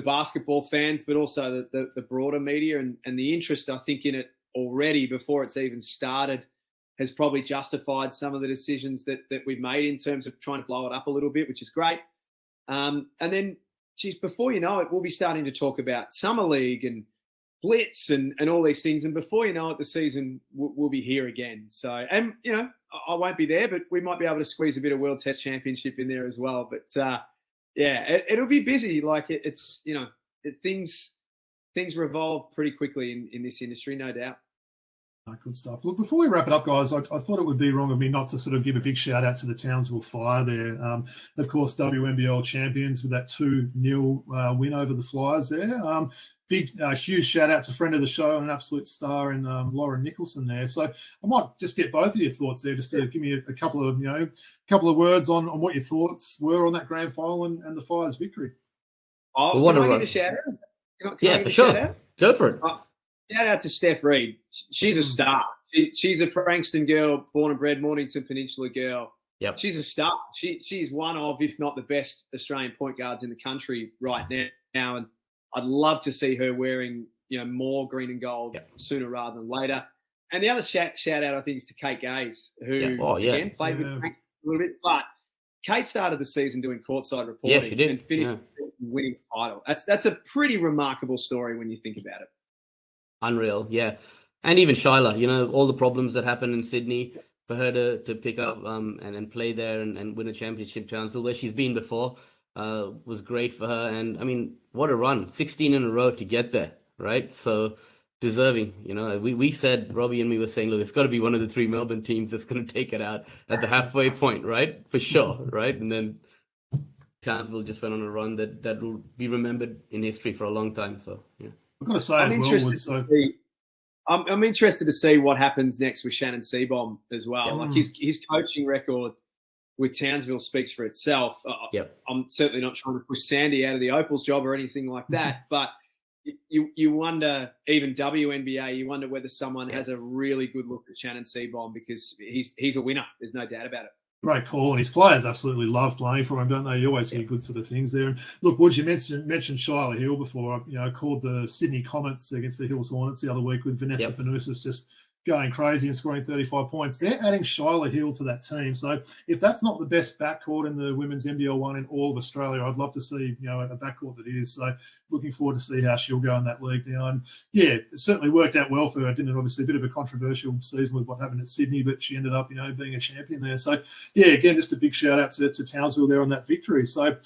Speaker 3: basketball fans, but also the broader media and the interest, I think, in it already before it's even started has probably justified some of the decisions that we've made in terms of trying to blow it up a little bit, which is great. And then, geez, before you know it, we'll be starting to talk about Summer League and Blitz and all these things. And before you know it, the season will be here again. So, and, I won't be there, but we might be able to squeeze a bit of World Test Championship in there as well. But, it'll be busy. Like it's things revolve pretty quickly in this industry, no doubt.
Speaker 1: Good stuff. Look, before we wrap it up, guys, I thought it would be wrong of me not to sort of give a big shout out to the Townsville Fire there. Of course, WNBL champions with that 2-0 win over the Flyers there. Huge shout out to friend of the show and an absolute star in Lauren Nicholson there. So I might just get both of your thoughts there, just to give me a couple of words on what your thoughts were on that grand final and the Fire's victory.
Speaker 3: Oh, well, can I give a shout out?
Speaker 2: Yeah, for sure. Go for it.
Speaker 3: Shout out to Steph Reid. She's a star. She's a Frankston girl, born and bred Mornington Peninsula girl.
Speaker 2: Yep.
Speaker 3: She's a star. She's one of, if not the best Australian point guards in the country right now. And I'd love to see her wearing, more green and gold sooner rather than later. And the other shout out, I think, is to Kate Gaze, who again played with Frankston a little bit. But Kate started the season doing courtside reporting and finished winning the title. That's a pretty remarkable story when you think about it.
Speaker 2: Unreal, yeah. And even Shyla, all the problems that happened in Sydney, for her to pick up and play there and win a championship Townsville, where she's been before, was great for her. And, I mean, what a run. 16 in a row to get there, right? So deserving, We said, Robbie and me were saying, look, it's got to be one of the 3 Melbourne teams that's going to take it out at the halfway point, right? For sure, right? And then Townsville just went on a run that will be remembered in history for a long time. So, yeah.
Speaker 1: I've got to say,
Speaker 3: I'm interested to see what happens next with Shannon Seabohm as well. Like his coaching record with Townsville speaks for itself. I'm certainly not trying to push Sandy out of the Opals job or anything like that, but you wonder, even WNBA, you wonder whether someone has a really good look at Shannon Seabohm, because he's a winner. There's no doubt about it.
Speaker 1: Great call, and his players absolutely love playing for him, don't they? You always hear good sort of things there. And look, Woods, you mentioned Shyla Hill before. I called the Sydney Comets against the Hills Hornets the other week with Vanessa Panousis just going crazy and scoring 35 points. They're adding Shyla Hill to that team. So if that's not the best backcourt in the women's NBL 1 in all of Australia, I'd love to see, a backcourt that is. So looking forward to see how she'll go in that league now. And yeah, it certainly worked out well for her. Didn't it? Obviously a bit of a controversial season with what happened at Sydney, but she ended up, being a champion there. So yeah, again, just a big shout out to Townsville there on that victory. So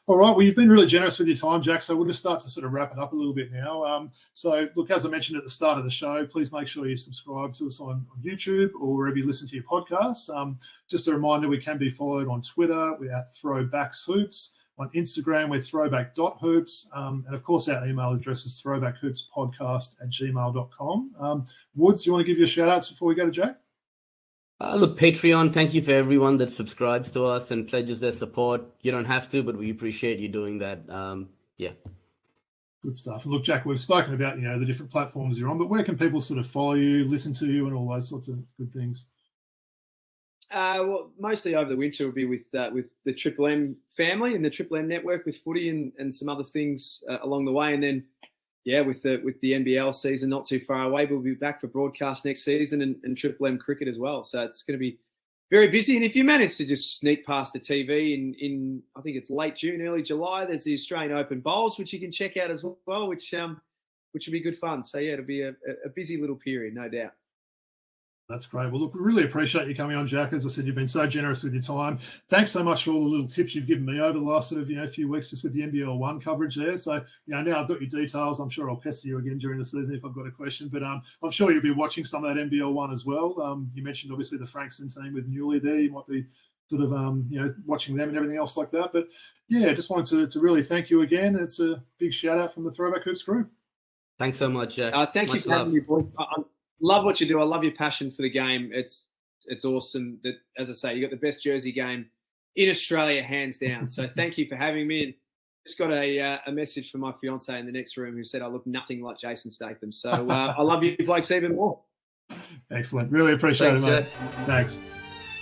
Speaker 1: all right, well, you've been really generous with your time, Jack, so we'll just start to sort of wrap it up a little bit now. So, look, as I mentioned at the start of the show, please make sure you subscribe to us on YouTube or wherever you listen to your podcasts. Just a reminder, we can be followed on Twitter. We're at Throwback Hoops. On Instagram, we're throwback.hoops. And, of course, our email address is throwbackhoopspodcast@gmail.com. Woods, you want to give your shout-outs before we go to Jack?
Speaker 2: Look, Patreon, thank you for everyone that subscribes to us and pledges their support. You don't have to, but we appreciate you doing that.
Speaker 1: Good stuff. And look, Jack, we've spoken about, the different platforms you're on, but where can people sort of follow you, listen to you, and all those sorts of good things?
Speaker 3: Well, mostly over the winter will be with the Triple M family and the Triple M network with footy and some other things along the way. And then, with the NBL season not too far away, we'll be back for broadcast next season and Triple M cricket as well. So it's going to be very busy. And if you manage to just sneak past the TV in I think it's late June, early July, there's the Australian Open Bowls, which you can check out as well, which will be good fun. So yeah, it'll be a busy little period, no doubt.
Speaker 1: That's great. Well, look, we really appreciate you coming on, Jack. As I said, you've been so generous with your time. Thanks so much for all the little tips you've given me over the last sort of, few weeks just with the NBL 1 coverage there. So, now I've got your details. I'm sure I'll pester you again during the season if I've got a question. But I'm sure you'll be watching some of that NBL 1 as well. You mentioned, obviously, the Frankston team with Newley there. You might be sort of, watching them and everything else like that. But, yeah, just wanted to really thank you again. It's a big shout-out from the Throwback Hoops crew.
Speaker 2: Thanks so much, Jack.
Speaker 3: Thank you for having me, boys. Love what you do. I love your passion for the game. It's awesome that, as I say, you got the best jersey game in Australia, hands down. So thank you for having me. And just got a message from my fiance in the next room who said I look nothing like Jason Statham. So I love you blokes even more.
Speaker 1: Excellent. Really appreciate it, mate.
Speaker 2: Jack.
Speaker 1: Thanks.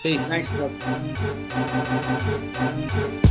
Speaker 2: Peace.
Speaker 3: Thanks, guys.